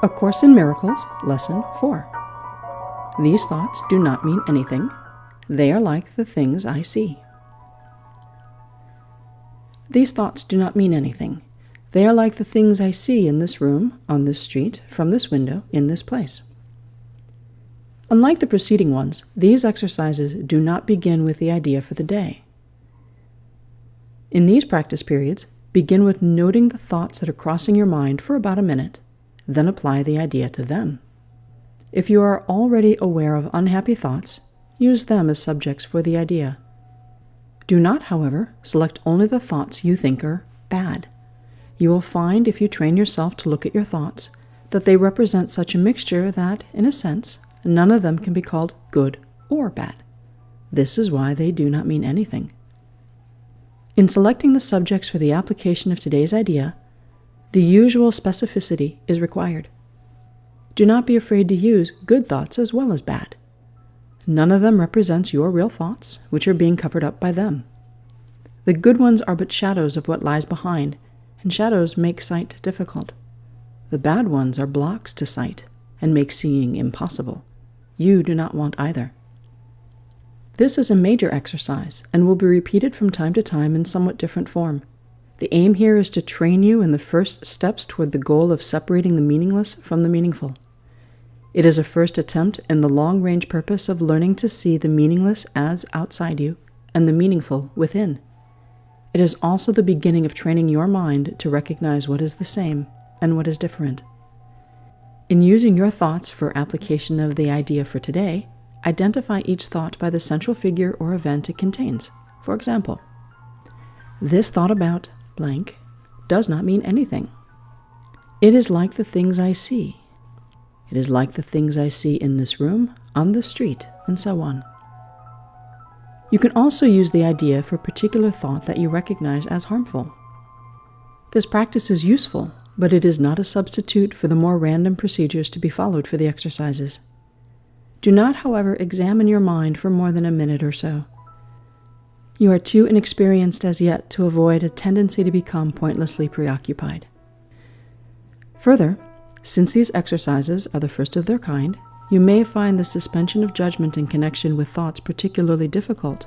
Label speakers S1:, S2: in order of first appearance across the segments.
S1: A Course in Miracles, Lesson 4. These thoughts do not mean anything. They are like the things I see. These thoughts do not mean anything. They are like the things I see in this room, on this street, from this window, in this place. Unlike the preceding ones, these exercises do not begin with the idea for the day. In these practice periods, begin with noting the thoughts that are crossing your mind for about a minute, then apply the idea to them. If you are already aware of unhappy thoughts, use them as subjects for the idea. Do not, however, select only the thoughts you think are bad. You will find, if you train yourself to look at your thoughts, that they represent such a mixture that, in a sense, none of them can be called good or bad. This is why they do not mean anything. In selecting the subjects for the application of today's idea, the usual specificity is required. Do not be afraid to use good thoughts as well as bad. None of them represents your real thoughts, which are being covered up by them. The good ones are but shadows of what lies behind, and shadows make sight difficult. The bad ones are blocks to sight, and make seeing impossible. You do not want either. This is a major exercise, and will be repeated from time to time in somewhat different form. The aim here is to train you in the first steps toward the goal of separating the meaningless from the meaningful. It is a first attempt in the long-range purpose of learning to see the meaningless as outside you and the meaningful within. It is also the beginning of training your mind to recognize what is the same and what is different. In using your thoughts for application of the idea for today, identify each thought by the central figure or event it contains. For example, this thought about blank does not mean anything. It is like the things I see. It is like the things I see in this room, on the street, and so on. You can also use the idea for a particular thought that you recognize as harmful. This practice is useful, but it is not a substitute for the more random procedures to be followed for the exercises. Do not, however, examine your mind for more than a minute or so. You are too inexperienced as yet to avoid a tendency to become pointlessly preoccupied. Further, since these exercises are the first of their kind, you may find the suspension of judgment in connection with thoughts particularly difficult.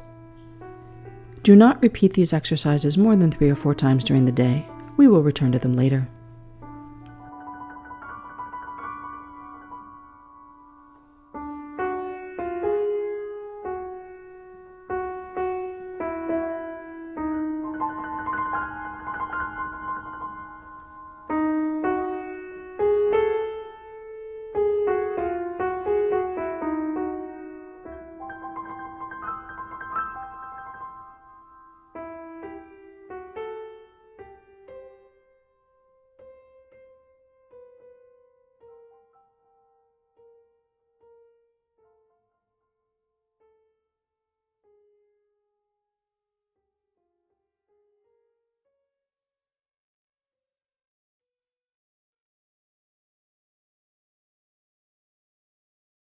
S1: Do not repeat these exercises more than 3 or 4 times during the day. We will return to them later.